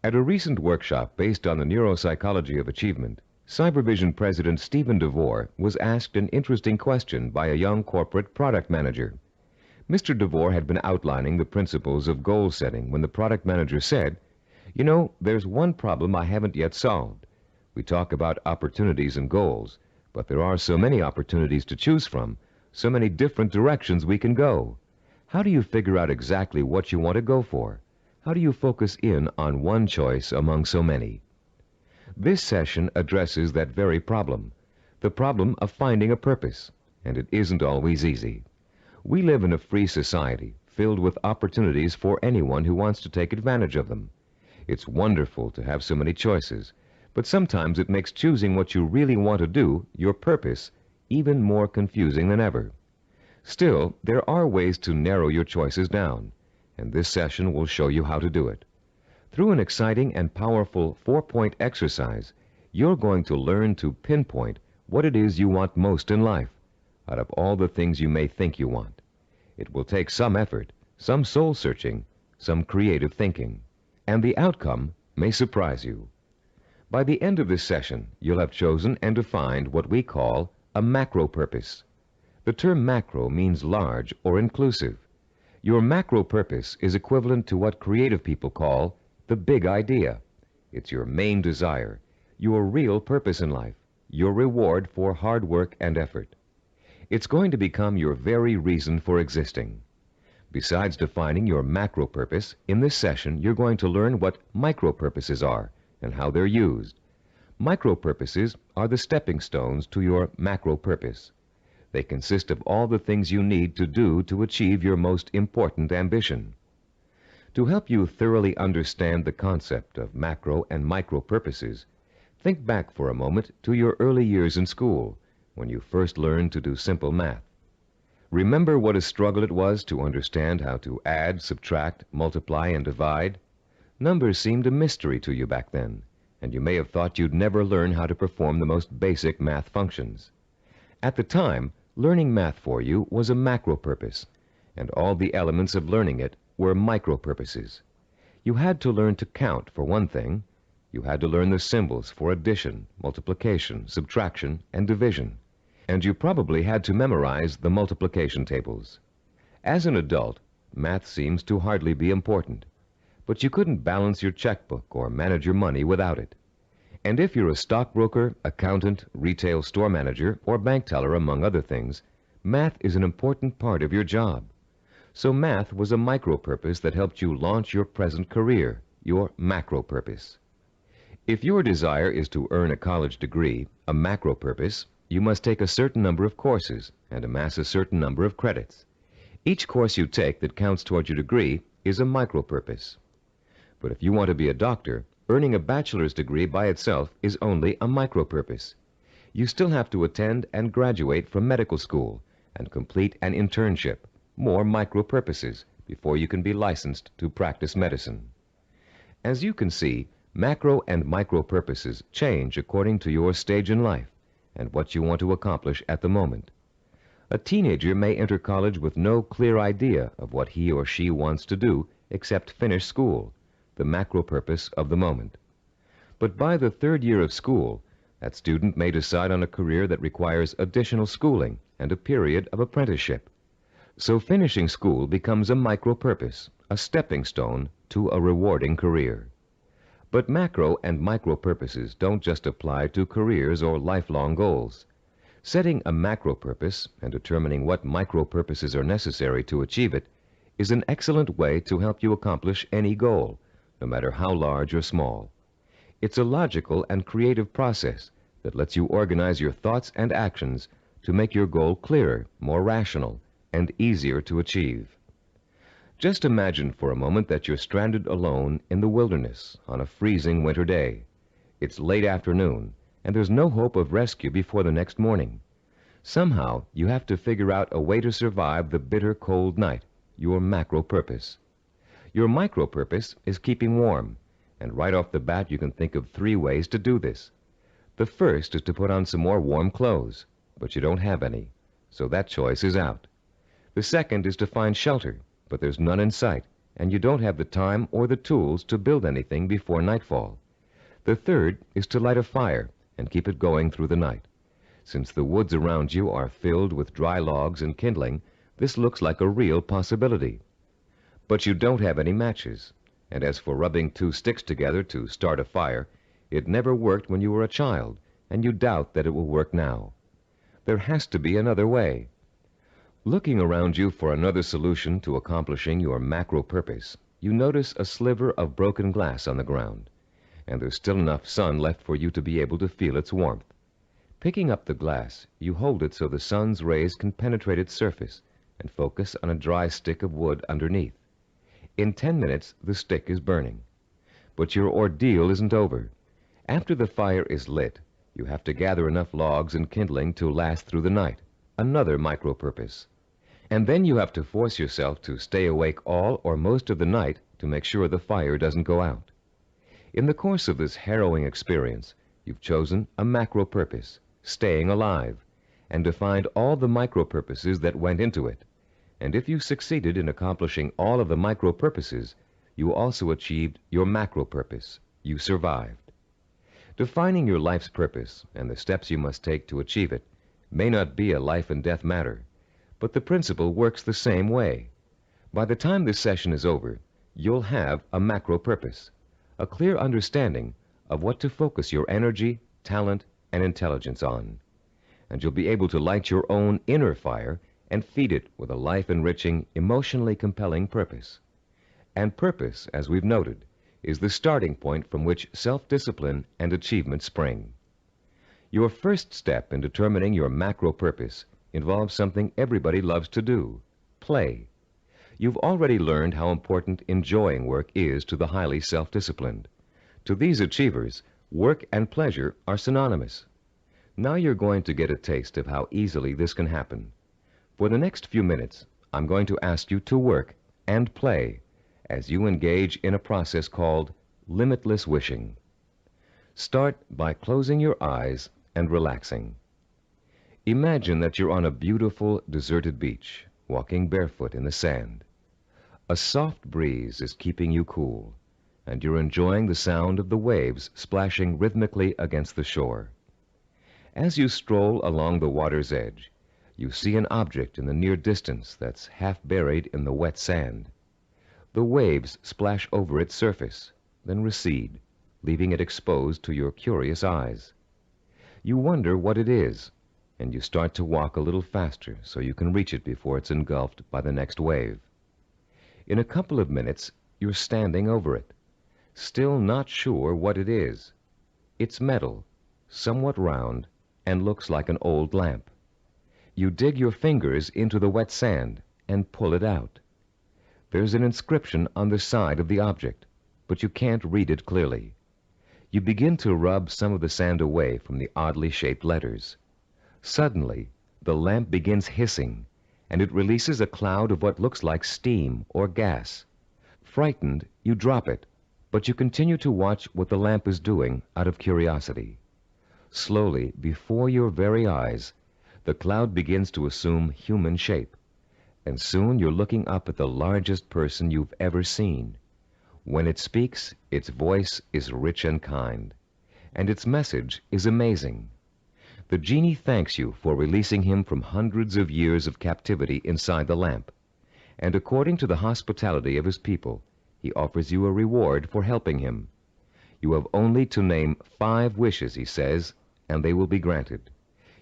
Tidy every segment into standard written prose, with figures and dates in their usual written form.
At a recent workshop based on the neuropsychology of achievement, Cybervision President Stephen DeVore was asked an interesting question by a young corporate product manager. Mr. DeVore had been outlining the principles of goal setting when the product manager said, "You know, there's one problem I haven't yet solved. We talk about opportunities and goals, but there are so many opportunities to choose from, so many different directions we can go. How do you figure out exactly what you want to go for? How do you focus in on one choice among so many?" This session addresses that very problem, the problem of finding a purpose, and it isn't always easy. We live in a free society filled with opportunities for anyone who wants to take advantage of them. It's wonderful to have so many choices, but sometimes it makes choosing what you really want to do, your purpose, even more confusing than ever. Still, there are ways to narrow your choices down, and this session will show you how to do it. Through an exciting and powerful 4-point exercise, you're going to learn to pinpoint what it is you want most in life, out of all the things you may think you want. It will take some effort, some soul-searching, some creative thinking, and the outcome may surprise you. By the end of this session, you'll have chosen and defined what we call a macro purpose. The term macro means large or inclusive. Your macro purpose is equivalent to what creative people call the big idea. It's your main desire, your real purpose in life, your reward for hard work and effort. It's going to become your very reason for existing. Besides defining your macro purpose, in this session you're going to learn what micro purposes are and how they're used. Micro purposes are the stepping stones to your macro purpose. They consist of all the things you need to do to achieve your most important ambition. To help you thoroughly understand the concept of macro and micro purposes, think back for a moment to your early years in school, when you first learned to do simple math. Remember what a struggle it was to understand how to add, subtract, multiply, and divide? Numbers seemed a mystery to you back then, and you may have thought you'd never learn how to perform the most basic math functions. At the time, learning math for you was a macro purpose, and all the elements of learning it were micro purposes. You had to learn to count, for one thing. You had to learn the symbols for addition, multiplication, subtraction, and division. And you probably had to memorize the multiplication tables. As an adult, math seems to hardly be important, but you couldn't balance your checkbook or manage your money without it. And if you're a stockbroker, accountant, retail store manager, or bank teller, among other things, math is an important part of your job. So math was a micro purpose that helped you launch your present career, your macro purpose. If your desire is to earn a college degree, a macro purpose, you must take a certain number of courses and amass a certain number of credits. Each course you take that counts toward your degree is a micro purpose. But if you want to be a doctor, earning a bachelor's degree by itself is only a micro purpose. You still have to attend and graduate from medical school and complete an internship, more micro purposes, before you can be licensed to practice medicine. As you can see, macro and micro purposes change according to your stage in life and what you want to accomplish at the moment. A teenager may enter college with no clear idea of what he or she wants to do except finish school, the macro purpose of the moment. But by the third year of school, that student may decide on a career that requires additional schooling and a period of apprenticeship. So finishing school becomes a micro purpose, a stepping stone to a rewarding career. But macro and micro purposes don't just apply to careers or lifelong goals. Setting a macro purpose and determining what micro purposes are necessary to achieve it is an excellent way to help you accomplish any goal, no matter how large or small. It's a logical and creative process that lets you organize your thoughts and actions to make your goal clearer, more rational, and easier to achieve. Just imagine for a moment that you're stranded alone in the wilderness on a freezing winter day. It's late afternoon, and there's no hope of rescue before the next morning. Somehow, you have to figure out a way to survive the bitter cold night, your macro purpose. Your micro purpose is keeping warm, and right off the bat you can think of 3 ways to do this. The first is to put on some more warm clothes, but you don't have any, so that choice is out. The second is to find shelter, but there's none in sight, and you don't have the time or the tools to build anything before nightfall. The third is to light a fire and keep it going through the night. Since the woods around you are filled with dry logs and kindling, this looks like a real possibility. But you don't have any matches, and as for rubbing two sticks together to start a fire, it never worked when you were a child, and you doubt that it will work now. There has to be another way. Looking around you for another solution to accomplishing your macro purpose, you notice a sliver of broken glass on the ground, and there's still enough sun left for you to be able to feel its warmth. Picking up the glass, you hold it so the sun's rays can penetrate its surface and focus on a dry stick of wood underneath. In 10 minutes, the stick is burning. But your ordeal isn't over. After the fire is lit, you have to gather enough logs and kindling to last through the night, another micro-purpose. And then you have to force yourself to stay awake all or most of the night to make sure the fire doesn't go out. In the course of this harrowing experience, you've chosen a macro-purpose, staying alive, and defined all the micro-purposes that went into it. And if you succeeded in accomplishing all of the micro-purposes, you also achieved your macro-purpose. You survived. Defining your life's purpose and the steps you must take to achieve it may not be a life-and-death matter, but the principle works the same way. By the time this session is over, you'll have a macro-purpose, a clear understanding of what to focus your energy, talent, and intelligence on. And you'll be able to light your own inner fire and feed it with a life-enriching, emotionally compelling purpose. And purpose, as we've noted, is the starting point from which self-discipline and achievement spring. Your first step in determining your macro-purpose involves something everybody loves to do: play. You've already learned how important enjoying work is to the highly self-disciplined. To these achievers, work and pleasure are synonymous. Now you're going to get a taste of how easily this can happen. For the next few minutes, I'm going to ask you to work and play as you engage in a process called limitless wishing. Start by closing your eyes and relaxing. Imagine that you're on a beautiful, deserted beach, walking barefoot in the sand. A soft breeze is keeping you cool, and you're enjoying the sound of the waves splashing rhythmically against the shore. As you stroll along the water's edge, you see an object in the near distance that's half buried in the wet sand. The waves splash over its surface, then recede, leaving it exposed to your curious eyes. You wonder what it is, and you start to walk a little faster so you can reach it before it's engulfed by the next wave. In a couple of minutes, you're standing over it, still not sure what it is. It's metal, somewhat round, and looks like an old lamp. You dig your fingers into the wet sand and pull it out. There's an inscription on the side of the object, but you can't read it clearly. You begin to rub some of the sand away from the oddly shaped letters. Suddenly, the lamp begins hissing, and it releases a cloud of what looks like steam or gas. Frightened, you drop it, but you continue to watch what the lamp is doing out of curiosity. Slowly, before your very eyes, the cloud begins to assume human shape, and soon you're looking up at the largest person you've ever seen. When it speaks, its voice is rich and kind, and its message is amazing. The genie thanks you for releasing him from hundreds of years of captivity inside the lamp, and according to the hospitality of his people, he offers you a reward for helping him. You have only to name 5 wishes, he says, and they will be granted.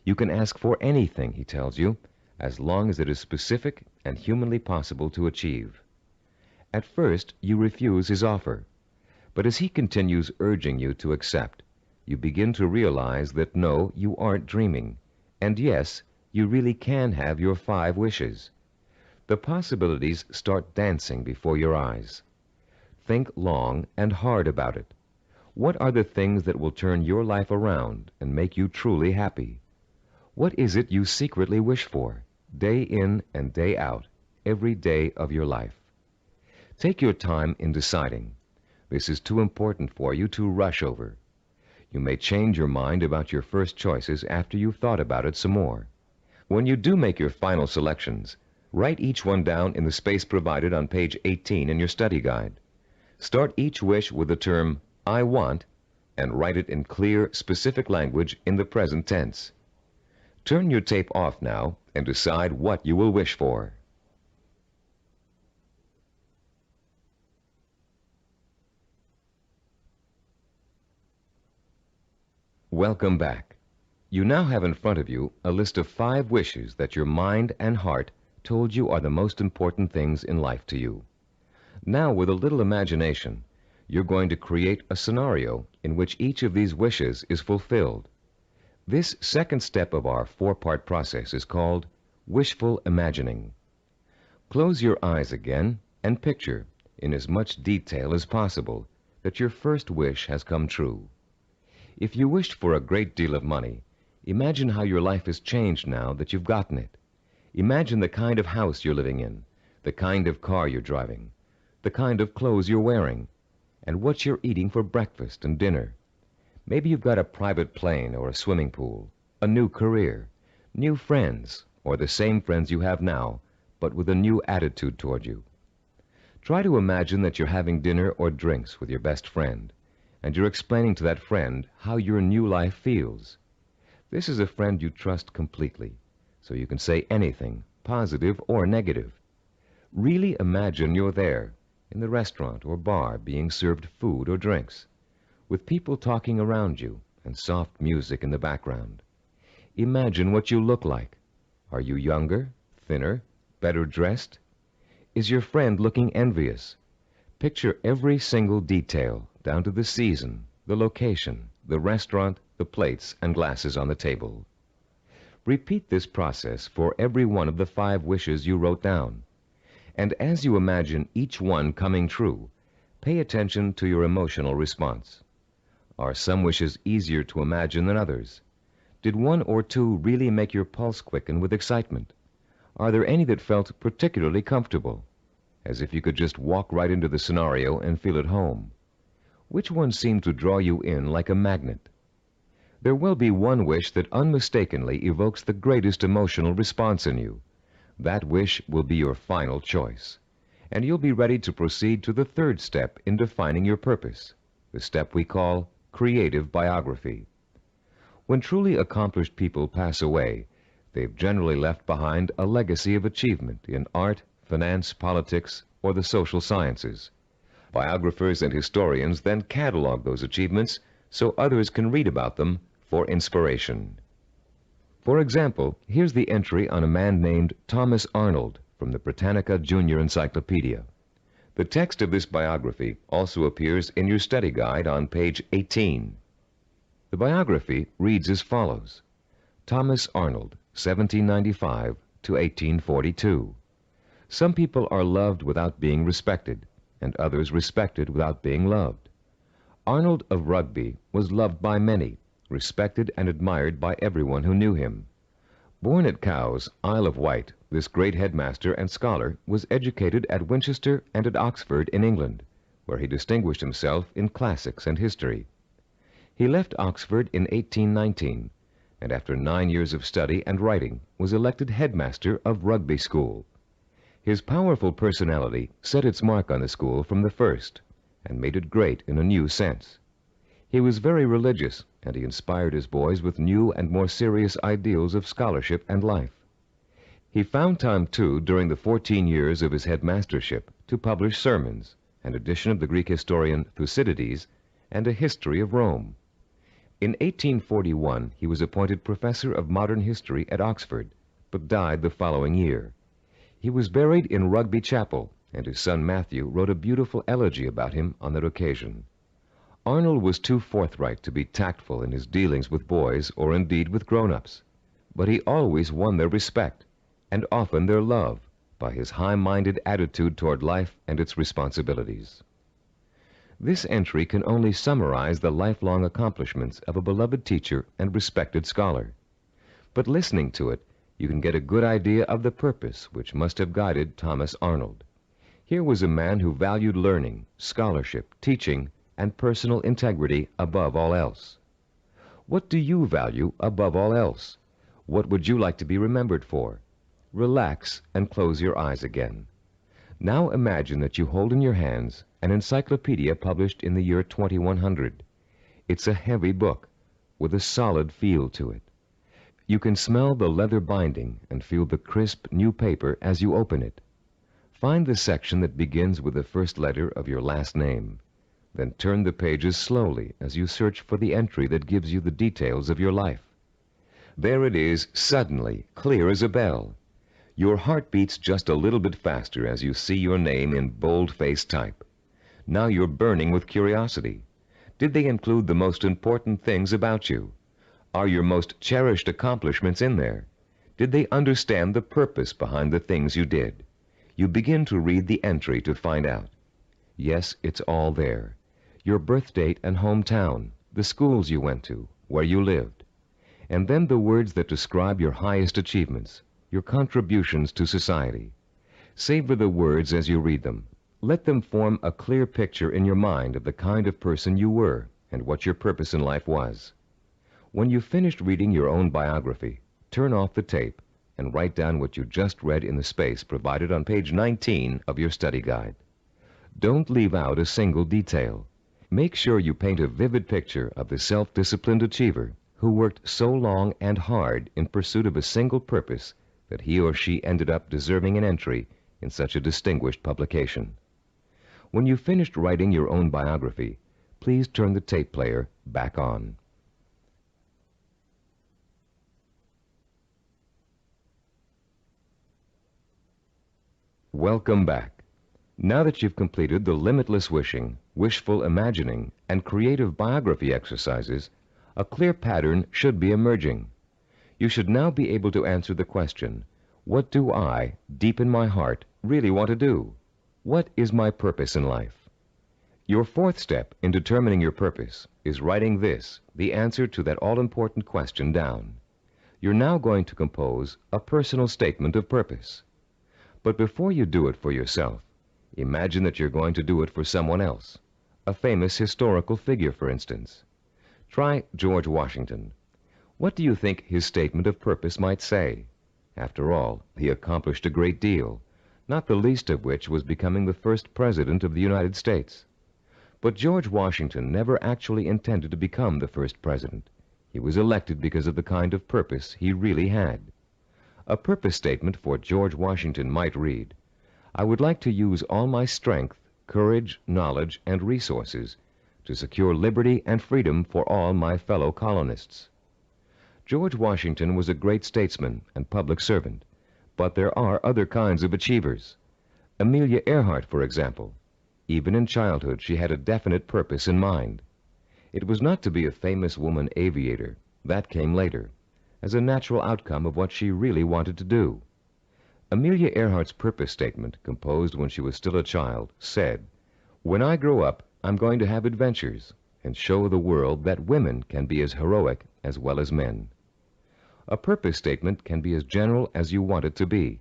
You can ask for anything, he tells you, as long as it is specific and humanly possible to achieve. At first, you refuse his offer, but as he continues urging you to accept, you begin to realize that no, you aren't dreaming, and yes, you really can have your 5 wishes. The possibilities start dancing before your eyes. Think long and hard about it. What are the things that will turn your life around and make you truly happy? What is it you secretly wish for, day in and day out, every day of your life? Take your time in deciding. This is too important for you to rush over. You may change your mind about your first choices after you've thought about it some more. When you do make your final selections, Write each one down in the space provided on page 18 in your study guide. Start each wish with the term "I want" and write it in clear, specific language in the present tense. Turn your tape off now and decide what you will wish for. Welcome back. You now have in front of you a list of 5 wishes that your mind and heart told you are the most important things in life to you. Now, with a little imagination, you're going to create a scenario in which each of these wishes is fulfilled. This second step of our 4-part process is called wishful imagining. Close your eyes again and picture, in as much detail as possible, that your first wish has come true. If you wished for a great deal of money, imagine how your life has changed now that you've gotten it. Imagine the kind of house you're living in, the kind of car you're driving, the kind of clothes you're wearing, and what you're eating for breakfast and dinner. Maybe you've got a private plane or a swimming pool, a new career, new friends, or the same friends you have now, but with a new attitude toward you. Try to imagine that you're having dinner or drinks with your best friend, and you're explaining to that friend how your new life feels. This is a friend you trust completely, so you can say anything, positive or negative. Really imagine you're there, in the restaurant or bar, being served food or drinks, with people talking around you and soft music in the background. Imagine what you look like. Are you younger, thinner, better dressed? Is your friend looking envious? Picture every single detail, down to the season, the location, the restaurant, the plates and glasses on the table. Repeat this process for every one of the 5 wishes you wrote down. And as you imagine each one coming true, pay attention to your emotional response. Are some wishes easier to imagine than others? Did 1 or 2 really make your pulse quicken with excitement? Are there any that felt particularly comfortable, as if you could just walk right into the scenario and feel at home? Which one seemed to draw you in like a magnet? There will be one wish that unmistakably evokes the greatest emotional response in you. That wish will be your final choice, and you'll be ready to proceed to the 3rd step in defining your purpose, the step we call creative biography. When truly accomplished people pass away, they've generally left behind a legacy of achievement in art, finance, politics, or the social sciences. Biographers and historians then catalog those achievements so others can read about them for inspiration. For example, here's the entry on a man named Thomas Arnold from the Britannica Junior Encyclopedia. The text of this biography also appears in your study guide on page 18. The biography reads as follows: Thomas Arnold, 1795 to 1842. Some people are loved without being respected, and others respected without being loved. Arnold of Rugby was loved by many, respected and admired by everyone who knew him. Born at Cowes, Isle of Wight, this great headmaster and scholar was educated at Winchester and at Oxford in England, where he distinguished himself in classics and history. He left Oxford in 1819, and after 9 years of study and writing was elected headmaster of Rugby School. His powerful personality set its mark on the school from the first, and made it great in a new sense. He was very religious, and he inspired his boys with new and more serious ideals of scholarship and life. He found time, too, during the 14 years of his headmastership, to publish sermons, an edition of the Greek historian Thucydides, and a history of Rome. In 1841, he was appointed professor of modern history at Oxford, but died the following year. He was buried in Rugby Chapel, and his son Matthew wrote a beautiful elegy about him on that occasion. Arnold was too forthright to be tactful in his dealings with boys or indeed with grown-ups, but he always won their respect, and often their love, by his high-minded attitude toward life and its responsibilities. This entry can only summarize the lifelong accomplishments of a beloved teacher and respected scholar. But listening to it, you can get a good idea of the purpose which must have guided Thomas Arnold. Here was a man who valued learning, scholarship, teaching, and personal integrity above all else. What do you value above all else? What would you like to be remembered for? Relax and close your eyes again. Now imagine that you hold in your hands an encyclopedia published in the year 2100. It's a heavy book with a solid feel to it. You can smell the leather binding and feel the crisp new paper as you open it. Find the section that begins with the first letter of your last name. Then turn the pages slowly as you search for the entry that gives you the details of your life. There it is, suddenly, clear as a bell. Your heart beats just a little bit faster as you see your name in bold-faced type. Now you're burning with curiosity. Did they include the most important things about you? Are your most cherished accomplishments in there? Did they understand the purpose behind the things you did? You begin to read the entry to find out. Yes, it's all there. Your birth date and hometown, the schools you went to, where you lived. And then the words that describe your highest achievements, your contributions to society. Savor the words as you read them. Let them form a clear picture in your mind of the kind of person you were and what your purpose in life was. When you've finished reading your own biography, turn off the tape and write down what you just read in the space provided on page 19 of your study guide. Don't leave out a single detail. Make sure you paint a vivid picture of the self-disciplined achiever who worked so long and hard in pursuit of a single purpose that he or she ended up deserving an entry in such a distinguished publication. When you've finished writing your own biography, please turn the tape player back on. Welcome back. Now that you've completed the limitless wishing, wishful imagining, and creative biography exercises, a clear pattern should be emerging. You should now be able to answer the question, what do I, deep in my heart, really want to do? What is my purpose in life? Your fourth step in determining your purpose is writing this, the answer to that all-important question, down. You're now going to compose a personal statement of purpose. But before you do it for yourself, imagine that you're going to do it for someone else, a famous historical figure, for instance. Try George Washington. What do you think his statement of purpose might say? After all, he accomplished a great deal, not the least of which was becoming the first president of the United States. But George Washington never actually intended to become the first president. He was elected because of the kind of purpose he really had. A purpose statement for George Washington might read, I would like to use all my strength, courage, knowledge, and resources to secure liberty and freedom for all my fellow colonists. George Washington was a great statesman and public servant, but there are other kinds of achievers. Amelia Earhart, for example. Even in childhood, she had a definite purpose in mind. It was not to be a famous woman aviator. That came later, as a natural outcome of what she really wanted to do. Amelia Earhart's purpose statement, composed when she was still a child, said, When I grow up, I'm going to have adventures and show the world that women can be as heroic as well as men. A purpose statement can be as general as you want it to be.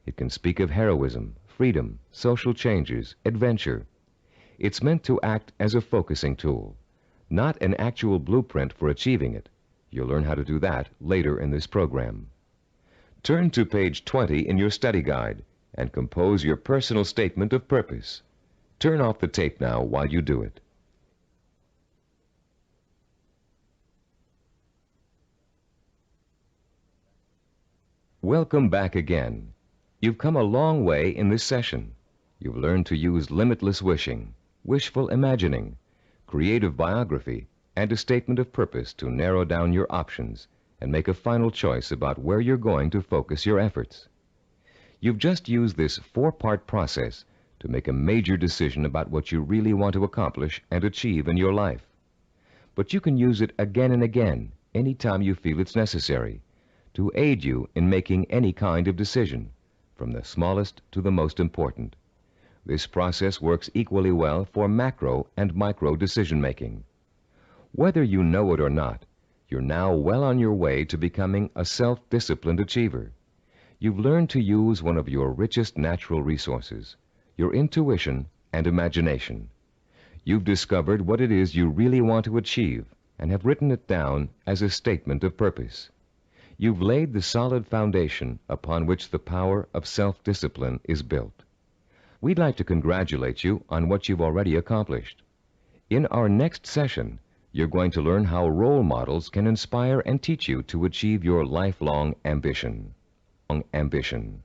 It can speak of heroism, freedom, social changes, adventure. It's meant to act as a focusing tool, not an actual blueprint for achieving it. You'll learn how to do that later in this program. Turn to page 20 in your study guide and compose your personal statement of purpose. Turn off the tape now while you do it. Welcome back again. You've come a long way in this session. You've learned to use limitless wishing, wishful imagining, creative biography, and a statement of purpose to narrow down your options and make a final choice about where you're going to focus your efforts. You've just used this four-part process to make a major decision about what you really want to accomplish and achieve in your life. But you can use it again and again, anytime you feel it's necessary, to aid you in making any kind of decision, from the smallest to the most important. This process works equally well for macro and micro decision-making. Whether you know it or not, you're now well on your way to becoming a self-disciplined achiever. You've learned to use one of your richest natural resources, your intuition and imagination. You've discovered what it is you really want to achieve and have written it down as a statement of purpose. You've laid the solid foundation upon which the power of self-discipline is built. We'd like to congratulate you on what you've already accomplished. In our next session, you're going to learn how role models can inspire and teach you to achieve your lifelong ambition. Ambition.